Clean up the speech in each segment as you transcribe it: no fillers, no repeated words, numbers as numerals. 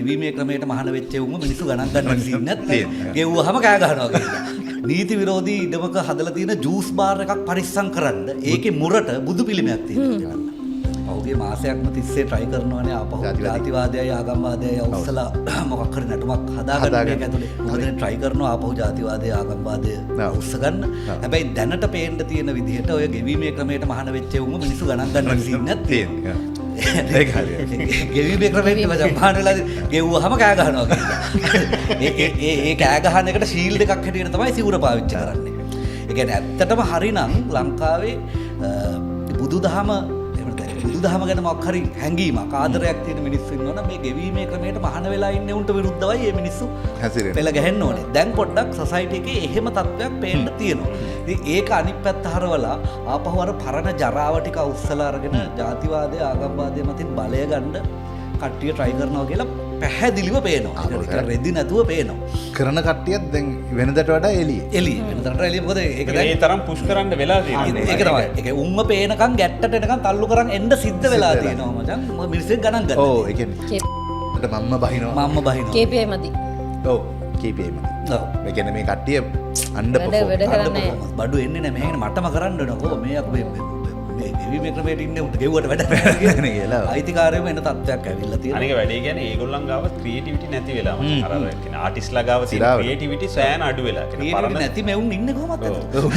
ගෙවීමේ ක්‍රමයට මහාන වෙච්ච උන්ව මිනිස්සු ගණන් ගන්න සීන් නැත්තේ. ගෙව්වහම කෑ ගහනවා කියලා. නීති විරෝධී ඉඩමක හදලා තියෙන ජූස් බාර් එකක් පරිස්සම් කරන්න ඒකේ මුරට බුදු පිළිමයක් තියෙනවා. පහුගිය මාසයක්ම තිස්සේ try කරනවානේ ආපහු ජාතිවාදයයි ආගම්වාදයයි අවසලා මොකක් හරි නටුමක් හදාගන්න මේක ඇතුලේ. මොකද try කරනවා ආපහු ජාතිවාදය ආගම්වාදය උස්ස ගන්න. හැබැයි දැනට පේන්න තියෙන විදිහට ඔය ගෙවීමේ ක්‍රමයට මහාන වෙච්ච උන්ව මිනිස්සු ගණන් ගන්න සීන් නැත්තේ. ඒක හරියට. ගෙවීමේ ක්‍රමයට මහාන වෙලා ගෙව්වහම කෑ ගහනවා කියලා. ඒ කෑ ගහන එකට ෂීල්ඩ් එකක් හැටියට තමයි සිවුර පාවිච්චි කරන්නේ. ඒ කියන්නේ ඇත්තටම හරිනම් ලංකාවේ බුදුදහම බුදුදහම ගැන මොකක් හරි හැඟීමක් ආදරයක් තියෙන මිනිස්සු ඉන්නවනම් මේ ගෙවීමේ ක්‍රමයට මහාන වෙලා ඉන්නේ උන්ට විරුද්ධවයි මේ මිනිස්සු පෙළ ගැහෙන්න ඕනේ. දැන් පොඩ්ඩක් සොසයිටි එකේ එහෙම තත්ත්වයක් පේන්න තියෙනවා. ඉතින් ඒක අනිත් පැත්ත හරවලා ආපහු අර පරණ ජරාව ටික උස්සලා අරගෙන ජාතිවාදය ආගම්වාදය මතින් බලය ගන්න කට්ටිය try කරනවා කියලා පැහැදිලිව පේනවා. ඒක රෙදි නැතුව පේනවා. කරන කට්ටියත් දැන් වෙනදට වඩා එළිය. වෙනදට එළිය මොකද ඒක දැන් ඒ තරම් පුෂ් කරන්න වෙලා තියෙනවා. ඒක තමයි. ඒක උම්ම පේනකම් ගැට්ටට එනකම් තල්ලු කරන් එන්න සිද්ධ වෙලා තියෙනවා මචං. මිනිස්සු ගණන් ගන්න. ඔව් ඒ කියන්නේ මම්ම බහිනවා. මම්ම බහිනවා. KPI මදි. ඔව් KPI මදි. ඔව්. ඒ කියන්නේ මේ කට්ටිය අnder perform බඩු එන්නේ නැහැ. මේක මටම කරන්න ඕනකෝ. මේ අපි මේ ගෙවීමේ ක්‍රමයට ඉන්නේ උන්ට ගෙව්වට වැඩ නැහැ කියලා. අයිතිකාරයම එන තත්ත්වයක් ඇවිල්ලා තියෙනවා. අනික වැඩේ කියන්නේ ඒගොල්ලන් ගාව ක්‍රියේටිවිටි නැති වෙලා මචං. අර කියන්නේ ආටිස්ලා ගාව තියෙන ක්‍රියේටිවිටි සෑහෙන අඩු වෙලා. ක්‍රියේටිවිටි නැති මෙවුන් ඉන්නේ කොහමද එතකොට?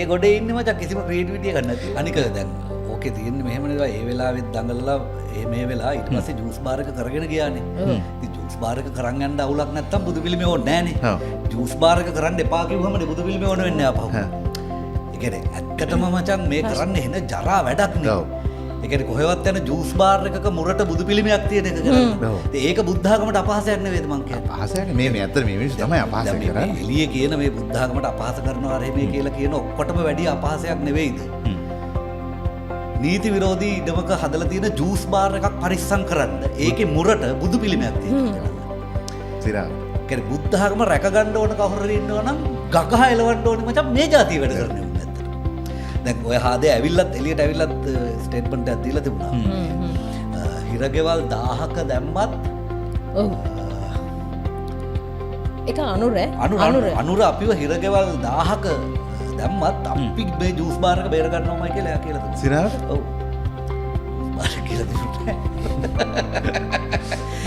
ඒ ගොඩේ ඉන්නේ මචං කිසිම ක්‍රියේටිවිටි එකක් නැති. අනික දැන් ඕකේ තියෙන්නේ මෙහෙම නේ. ඒ වෙලාවෙත් දඟලලා මේ වෙලාව ඊට පස්සේ ජූස් බාර් එක කරගෙන ගියානේ. ඉතින් ජූස් බාර් එක කරන් යන්න අවුලක් නැත්තම් බුදු පිළිමේ ඕනේ නැහනේ. ජූස් බාර් එක කරන්න එපා කිව්වම බුදු පිළිමේ ඕන වෙන්නේ ආපහු. ඇත්තටම මචං මේ කරන්න එන ජරා වැඩක් නේ. ඒ කියන්නේ කොහෙවත් යන ජූස් බාර් එකක මුරට බුදු පිළිමයක් තියෙන එක කරන්නේ. ඒක බුද්ධ ආගමට අපහාසයක් නෙවෙයිද මං කියන්නේ. අපහාසයක් මේ ඇත්තට මේ මිනිස්සු තමයි අපහාස කරන්නේ. එළියේ කියන මේ බුද්ධ ආගමට අපහාස කරනවා අර මේ කියලා කියන ඔක්කොටම වැඩි අපහාසයක් නෙවෙයිද? නීති විරෝධී ඉඩමක හදලා තියෙන ජූස් බාර් එකක් පරිස්සම් කරන්න ඒකේ මුරට බුදු පිළිමයක් තියෙනවා. සිරා. ඒ කියන්නේ බුද්ධ ආගම රැක ගන්න ඕන කවුරු හරි ඉන්නවා නම් ගගහ එලවන්න ඕනේ මචං මේ જાතිය වැඩ කරන්නේ. දැන් ඔය හාදේ ඇවිල්ලත් එළියට ඇවිල්ලත් ස්ටේට්මන්ට් එකක් දීලා තිබුණා. හිරගෙවල් 1000ක දැම්මත් ඔව්. ඒක අනුර අපිව හිරගෙවල් 1000ක දැම්මත් අපි මේ ජූස් බාර් එක බේර ගන්නවමයි කියලා එයා කියලා තිබුණා. සිරාට? ඔව්. බාර් කියලා තිබුණා.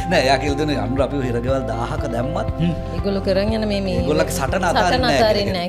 නෑ එයා කියලා දුන්නේ අනුර අපිව හිරගෙවල් 1000ක දැම්මත් ඒගොල්ලෝ කරන් යන මේ ඒගොල්ලන්ගේ සටන අතාරින්නේ නැහැ.